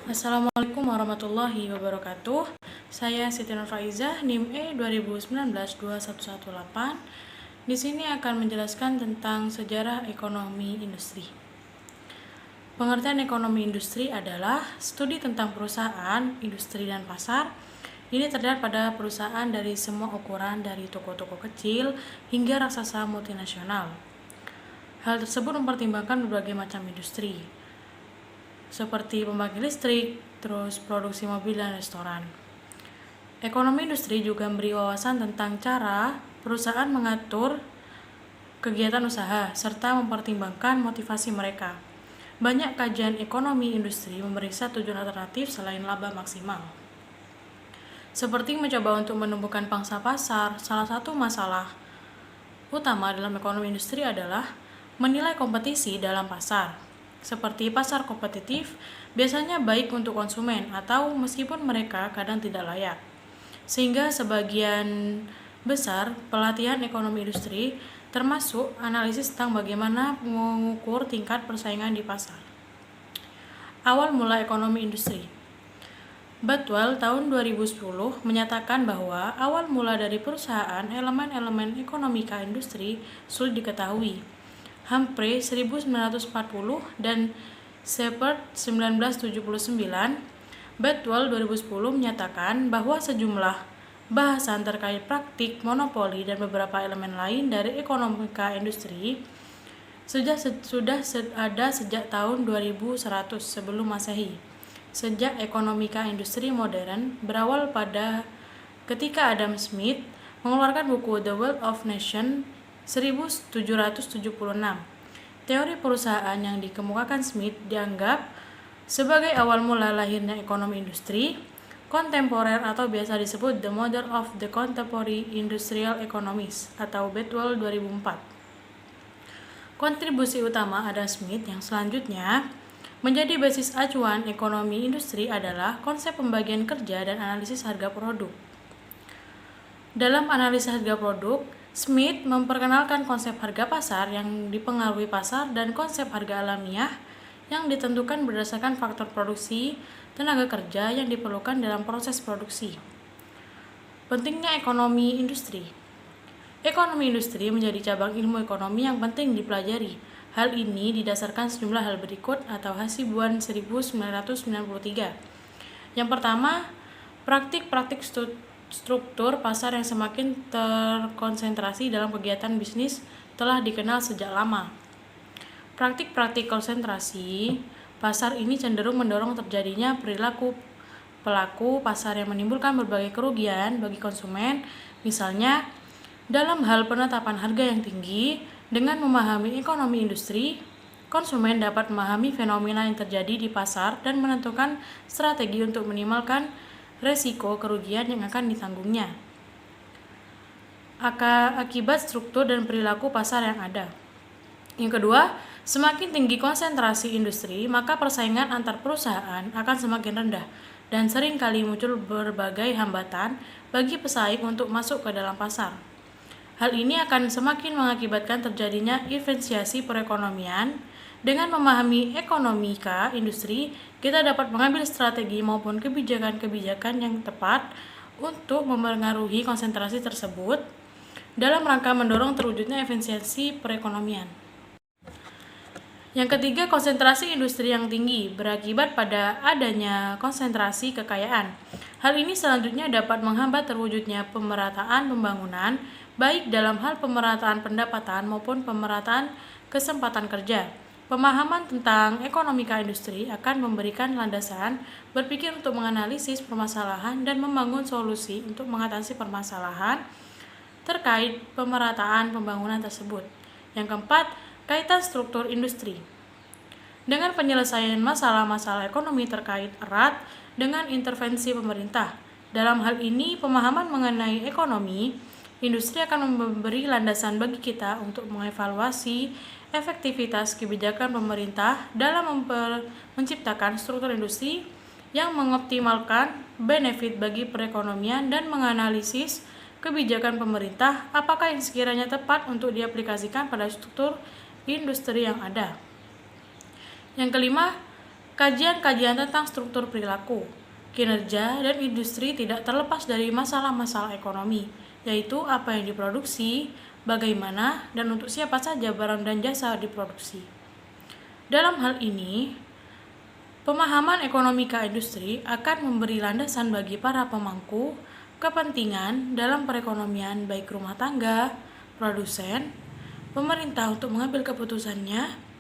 Assalamualaikum warahmatullahi wabarakatuh. Saya Siti Nurfaizah, NIM E 2019-21118. Di sini akan menjelaskan tentang sejarah ekonomi industri. Pengertian ekonomi industri adalah studi tentang perusahaan, industri, dan pasar. Ini terdapat pada perusahaan dari semua ukuran, dari toko-toko kecil hingga raksasa multinasional. Hal tersebut mempertimbangkan berbagai macam industri, seperti pembangkit listrik, terus produksi mobil dan restoran. Ekonomi industri juga memberi wawasan tentang cara perusahaan mengatur kegiatan usaha serta mempertimbangkan motivasi mereka. Banyak kajian ekonomi industri memeriksa tujuan alternatif selain laba maksimal. Seperti mencoba untuk menumbuhkan pangsa pasar, salah satu masalah utama dalam ekonomi industri adalah menilai kompetisi dalam pasar. Seperti pasar kompetitif, biasanya baik untuk konsumen atau meskipun mereka kadang tidak layak. Sehingga sebagian besar pelatihan ekonomi industri termasuk analisis tentang bagaimana mengukur tingkat persaingan di pasar. Awal mula ekonomi industri. Batwell tahun 2010 menyatakan bahwa awal mula dari perusahaan elemen-elemen ekonomika industri sulit diketahui. Humphrey 1940 dan Shepard 1979, Batwell 2010 menyatakan bahwa sejumlah bahasan terkait praktik monopoli dan beberapa elemen lain dari ekonomika industri sudah ada sejak tahun 2100 sebelum Masehi. Sejak ekonomika industri modern berawal pada ketika Adam Smith mengeluarkan buku The Wealth of Nations 1776. Teori perusahaan yang dikemukakan Smith dianggap sebagai awal mula lahirnya ekonomi industri kontemporer atau biasa disebut The Mother of the Contemporary Industrial Economies atau Batwell 2004. Kontribusi utama Adam Smith yang selanjutnya menjadi basis acuan ekonomi industri adalah konsep pembagian kerja dan analisis harga produk. Dalam analisis harga produk, Smith memperkenalkan konsep harga pasar yang dipengaruhi pasar dan konsep harga alamiah yang ditentukan berdasarkan faktor produksi tenaga kerja yang diperlukan dalam proses produksi. Pentingnya ekonomi industri. Ekonomi industri menjadi cabang ilmu ekonomi yang penting dipelajari. Hal ini didasarkan sejumlah hal berikut atau Hasibuan 1993. Yang pertama, praktik-praktik struktur pasar yang semakin terkonsentrasi dalam kegiatan bisnis telah dikenal sejak lama. Praktik-praktik konsentrasi pasar ini cenderung mendorong terjadinya perilaku pelaku pasar yang menimbulkan berbagai kerugian bagi konsumen, misalnya dalam hal penetapan harga yang tinggi. Dengan memahami ekonomi industri, konsumen dapat memahami fenomena yang terjadi di pasar dan menentukan strategi untuk minimalkan resiko kerugian yang akan ditanggungnya. Akibat struktur dan perilaku pasar yang ada. Yang kedua, semakin tinggi konsentrasi industri, maka persaingan antar perusahaan akan semakin rendah dan sering kali muncul berbagai hambatan bagi pesaing untuk masuk ke dalam pasar. Hal ini akan semakin mengakibatkan terjadinya efisiensi perekonomian. Dengan memahami ekonomika industri, kita dapat mengambil strategi maupun kebijakan-kebijakan yang tepat untuk memengaruhi konsentrasi tersebut dalam rangka mendorong terwujudnya efisiensi perekonomian. Yang ketiga, konsentrasi industri yang tinggi berakibat pada adanya konsentrasi kekayaan. Hal ini selanjutnya dapat menghambat terwujudnya pemerataan pembangunan, baik dalam hal pemerataan pendapatan maupun pemerataan kesempatan kerja. Pemahaman tentang ekonomika industri akan memberikan landasan berpikir untuk menganalisis permasalahan dan membangun solusi untuk mengatasi permasalahan terkait pemerataan pembangunan tersebut. Yang keempat, kaitan struktur industri. Dengan penyelesaian masalah-masalah ekonomi terkait erat dengan intervensi pemerintah. Dalam hal ini, pemahaman mengenai ekonomi industri akan memberi landasan bagi kita untuk mengevaluasi efektivitas kebijakan pemerintah dalam menciptakan struktur industri yang mengoptimalkan benefit bagi perekonomian dan menganalisis kebijakan pemerintah apakah yang sekiranya tepat untuk diaplikasikan pada struktur industri yang ada. Yang kelima, Kajian-kajian tentang struktur perilaku, kinerja, dan industri tidak terlepas dari masalah-masalah ekonomi, yaitu apa yang diproduksi, bagaimana, dan untuk siapa saja barang dan jasa diproduksi. Dalam hal ini, pemahaman ekonomika industri akan memberi landasan bagi para pemangku kepentingan dalam perekonomian baik rumah tangga, produsen, pemerintah untuk mengambil keputusannya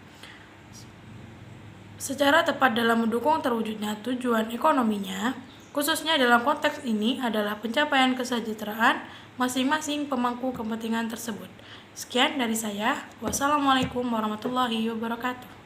secara tepat dalam mendukung terwujudnya tujuan ekonominya, khususnya dalam konteks ini adalah pencapaian kesejahteraan masing-masing pemangku kepentingan tersebut. Sekian dari saya. Wassalamualaikum warahmatullahi wabarakatuh.